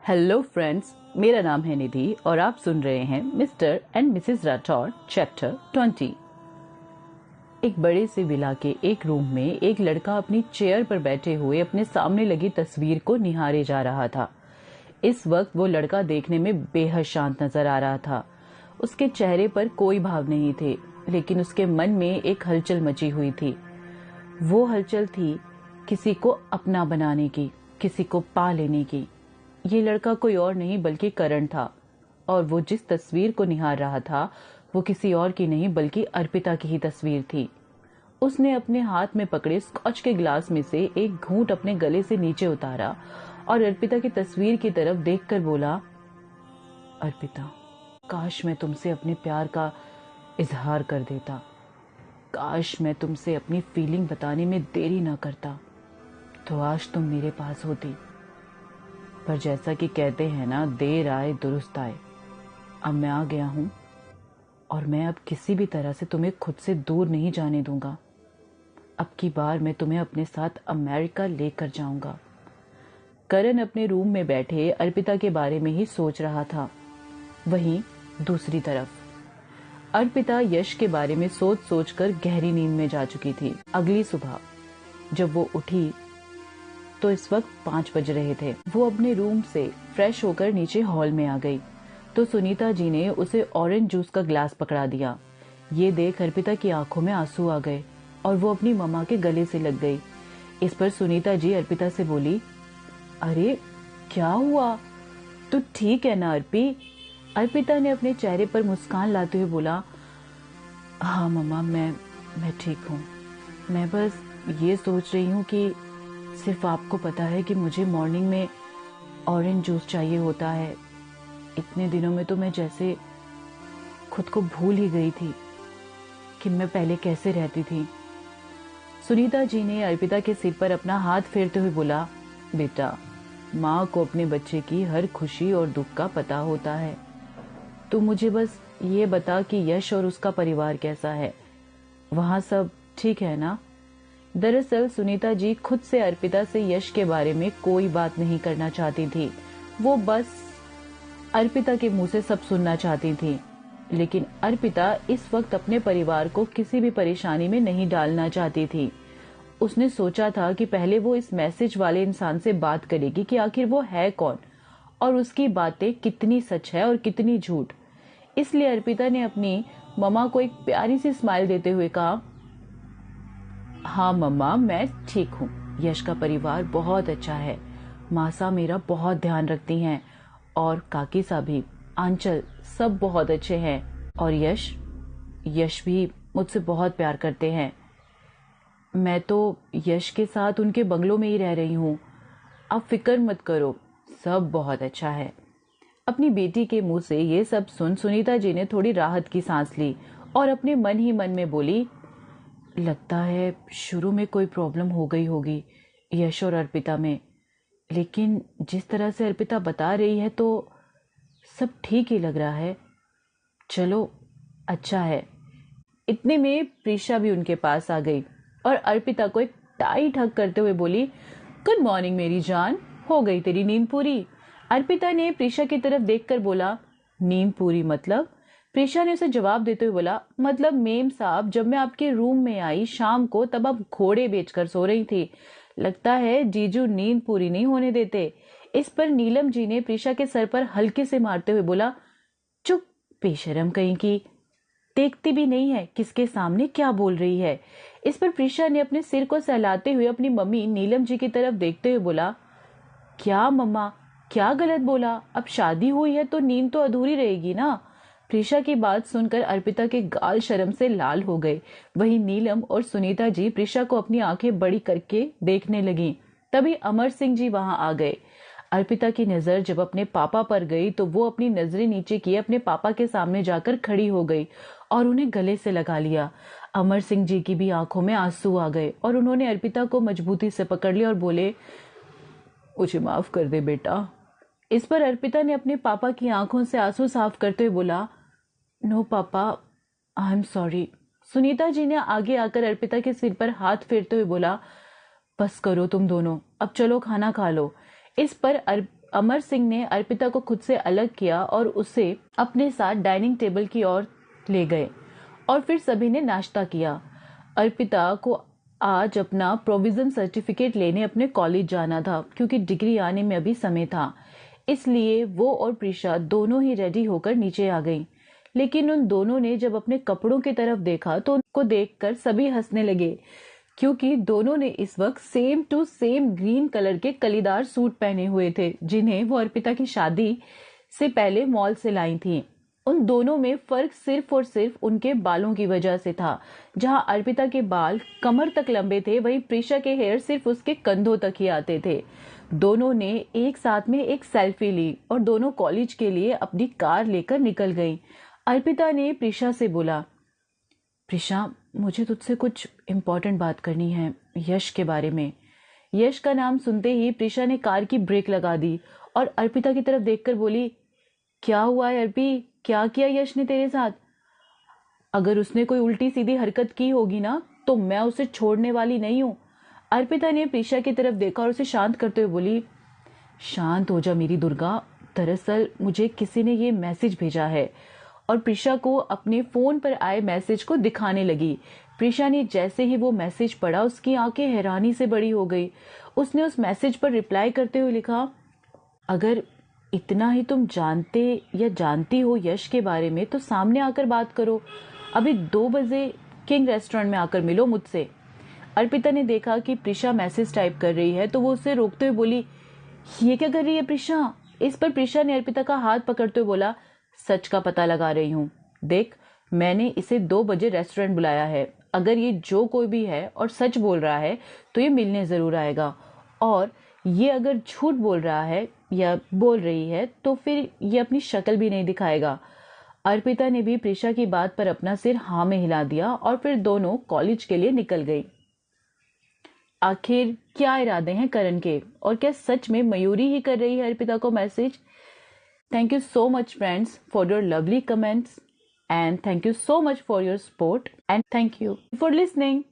Hello friends, मेरा नाम है निधि और आप सुन रहे हैं mister and Mrs Rathore chapter 20। एक बड़े से विला के एक रूम में एक लड़का अपनी चेयर पर बैठे हुए अपने सामने लगी तस्वीर को निहारे जा रहा था। इस वक्त वो लड़का देखने में बेहद शांत नजर आ रहा था। उसके चेहरे पर कोई भाव नहीं थे, लेकिन उसके मन में एक हलचल मची हुई थी। वो हलचल थी किसी को अपना बनाने की, किसी को पा लेने की। ये लड़का कोई और नहीं बल्कि करण था, और वो जिस तस्वीर को निहार रहा था वो किसी और की नहीं बल्कि अर्पिता की ही तस्वीर थी। उसने अपने हाथ में पकड़े स्कॉच के ग्लास में से एक घूंट अपने गले से नीचे उतारा और अर्पिता की तस्वीर की तरफ देखकर बोला, अर्पिता, काश मैं तुमसे अपने प्यार का इजहार कर देता। काश मैं तुमसे अपनी फीलिंग बताने में देरी ना करता, तो आज तुम मेरे पास होती। पर जैसा कि कहते हैं ना, देर आए दुरुस्त आए। अब मैं आ गया हूं और मैं अब किसी भी तरह से तुम्हें खुद से दूर नहीं जाने दूंगा। अब की बार मैं तुम्हें अपने साथ अमेरिका लेकर जाऊंगा। करण अपने रूम में बैठे अर्पिता के बारे में ही सोच रहा था। वहीं दूसरी तरफ अर्पिता यश के बारे में सोच सोच कर गहरी नींद में जा चुकी थी। अगली सुबह जब वो उठी तो इस वक्त 5 बज रहे थे। वो अपने रूम से फ्रेश होकर नीचे हॉल में आ गई तो सुनीता जी ने उसे ऑरेंज जूस का ग्लास पकड़ा दिया। ये देख अर्पिता की आंखों में आंसू आ गए और वो अपनी मम्मा के गले से लग गई। इस पर सुनीता जी अर्पिता से बोली, अरे क्या हुआ, तू ठीक है ना अर्पी? अर्पिता ने अपने चेहरे पर मुस्कान लाते हुए बोला, हाँ मम्मा, मैं ठीक हूँ। मैं बस ये सोच रही हूँ कि सिर्फ आपको पता है कि मुझे मॉर्निंग में ऑरेंज जूस चाहिए होता है। इतने दिनों में तो मैं जैसे खुद को भूल ही गई थी कि मैं पहले कैसे रहती थी। सुनीता जी ने अर्पिता के सिर पर अपना हाथ फेरते हुए बोला, बेटा, माँ को अपने बच्चे की हर खुशी और दुख का पता होता है। तू मुझे बस ये बता कि यश और उसका परिवार कैसा है, वहां सब ठीक है ना? दरअसल सुनीता जी खुद से अर्पिता से यश के बारे में कोई बात नहीं करना चाहती थी। वो बस अर्पिता के मुंह से सब सुनना चाहती थी। लेकिन अर्पिता इस वक्त अपने परिवार को किसी भी परेशानी में नहीं डालना चाहती थी। उसने सोचा था कि पहले वो इस मैसेज वाले इंसान से बात करेगी कि आखिर वो है कौन और उसकी बातें कितनी सच है और कितनी झूठ। इसलिए अर्पिता ने अपनी मम्मा को एक प्यारी सी स्माइल देते हुए कहा, हाँ मम्मा, मैं ठीक हूँ। यश का परिवार बहुत अच्छा है। मासा मेरा बहुत ध्यान रखती हैं और काकी सा भी, आंचल, सब बहुत अच्छे हैं। और यश भी मुझसे बहुत प्यार करते हैं। मैं तो यश के साथ उनके बंगलों में ही रह रही हूँ। आप फिक्र मत करो, सब बहुत अच्छा है। अपनी बेटी के मुंह से ये सब सुन सुनीता जी ने थोड़ी राहत की सांस ली और अपने मन ही मन में बोली, लगता है शुरू में कोई प्रॉब्लम हो गई होगी यश और अर्पिता में, लेकिन जिस तरह से अर्पिता बता रही है तो सब ठीक ही लग रहा है। चलो अच्छा है। इतने में प्रीशा भी उनके पास आ गई और अर्पिता को एक टाइट हग करते हुए बोली, गुड मॉर्निंग मेरी जान, हो गई तेरी नींद पूरी? अर्पिता ने प्रीशा की तरफ देखकर बोला, नींद पूरी मतलब? प्रीशा ने उसे जवाब देते हुए बोला, मतलब मेम साहब, जब मैं आपके रूम में आई शाम को तब आप घोड़े बेचकर सो रही थी। लगता है जीजू नींद पूरी नहीं होने देते। इस पर नीलम जी ने प्रीशा के सर पर हल्के से मारते हुए बोला, चुप बेशरम कहीं की, देखती भी नहीं है किसके सामने क्या बोल रही है। इस पर प्रीशा ने अपने सिर को सहलाते हुए अपनी मम्मी नीलम जी की तरफ देखते हुए बोला, क्या मम्मा, क्या गलत बोला? अब शादी हुई है तो नींद तो अधूरी रहेगी ना? प्रीशा की बात सुनकर अर्पिता के गाल शर्म से लाल हो गए। वहीं नीलम और सुनीता जी प्रीशा को अपनी आंखें बड़ी करके देखने लगी। तभी अमर सिंह जी वहां आ गए। अर्पिता की नजर जब अपने पापा पर गई तो वो अपनी नजरें नीचे किए अपने पापा के सामने जाकर खड़ी हो गई और उन्हें गले से लगा लिया। अमर सिंह जी की भी आंखों में आंसू आ गए और उन्होंने अर्पिता को मजबूती से पकड़ लिया और बोले, मुझे माफ कर दे बेटा। इस पर अर्पिता ने अपने पापा की आंखों से आंसू साफ करते हुए बोला, नो पापा, I am sorry. Sunita ji ने आगे आकर अर्पिता के सिर पर हाथ फेरते हुए बोला, बस करो तुम दोनों, अब चलो खाना खा लो। इस पर अमर सिंह ने अर्पिता को खुद से अलग किया और उसे अपने साथ डाइनिंग टेबल की ओर ले गए और फिर सभी ने नाश्ता किया। अर्पिता को आज अपना प्रोविजन सर्टिफिकेट लेने अपने कॉलेज जाना था, क्योंकि डिग्री आने में अभी समय था। इसलिए वो और प्रीशा दोनों ही रेडी होकर नीचे आ गईं। लेकिन उन दोनों ने जब अपने कपड़ों की तरफ देखा तो उनको देखकर सभी हंसने लगे, क्योंकि दोनों ने इस वक्त same to same green colour के कलीदार सूट पहने हुए थे, जिन्हें वो अर्पिता की शादी से पहले मॉल से लाई थी। उन दोनों में फर्क सिर्फ और सिर्फ उनके बालों की वजह से था। जहां अर्पिता के बाल कमर तक लंबे थे, वहीं प्रीशा के हेयर सिर्फ उसके कंधों तक ही आते थे। दोनों ने एक साथ में एक सेल्फी ली और दोनों कॉलेज के लिए अपनी कार लेकर निकल गईं। अर्पिता ने प्रीशा से बोला, प्रीशा, मुझे तुझसे कुछ इम्पोर्टेंट बात करनी है, यश के बारे में। यश का नाम सुनते ही प्रीशा ने कार की ब्रेक लगा दी और अर्पिता की तरफ देखकर बोली, क्या हुआ है अर्पी, क्या किया यश ने तेरे साथ? अगर उसने कोई उल्टी सीधी हरकत की होगी ना, तो मैं उसे छोड़ने वाली नहीं हूं। अर्पिता ने प्रीशा की तरफ देखा और उसे शांत करते हुए बोली, शांत हो जा मेरी दुर्गा, दरअसल मुझे किसी ने ये मैसेज भेजा है। और प्रीशा को अपने फोन पर आए मैसेज को दिखाने लगी। प्रीशा ने जैसे ही वो मैसेज पढ़ा, उसकी आंखें हैरानी से बड़ी हो गई। उसने उस मैसेज पर रिप्लाई करते हुए लिखा, अगर इतना ही तुम जानते या जानती हो यश के बारे में तो सामने आकर बात करो। अभी 2 बजे किंग रेस्टोरेंट में आकर मिलो मुझसे। अर्पिता ने देखा कि प्रीशा मैसेज टाइप कर रही है, तो वो उसे रोकते हुए बोली, ये क्या कर रही है प्रीशा? इस पर प्रीशा ने अर्पिता का हाथ पकड़ते हुए बोला, सच का पता लगा रही हूँ। देख, मैंने इसे 2 बजे रेस्टोरेंट बुलाया है। अगर ये जो कोई भी है और सच बोल रहा है तो ये मिलने जरूर आएगा, और ये अगर झूठ बोल रहा है या बोल रही है तो फिर ये अपनी शक्ल भी नहीं दिखाएगा। अर्पिता ने भी प्रीशा की बात पर अपना सिर हाँ में हिला दिया और फिर दोनों कॉलेज के लिए निकल गई। आखिर क्या इरादे हैं करण के, और क्या सच में मयूरी ही कर रही है अर्पिता को message? Thank you so much friends for your lovely comments, and thank you so much for your support, and thank you for listening.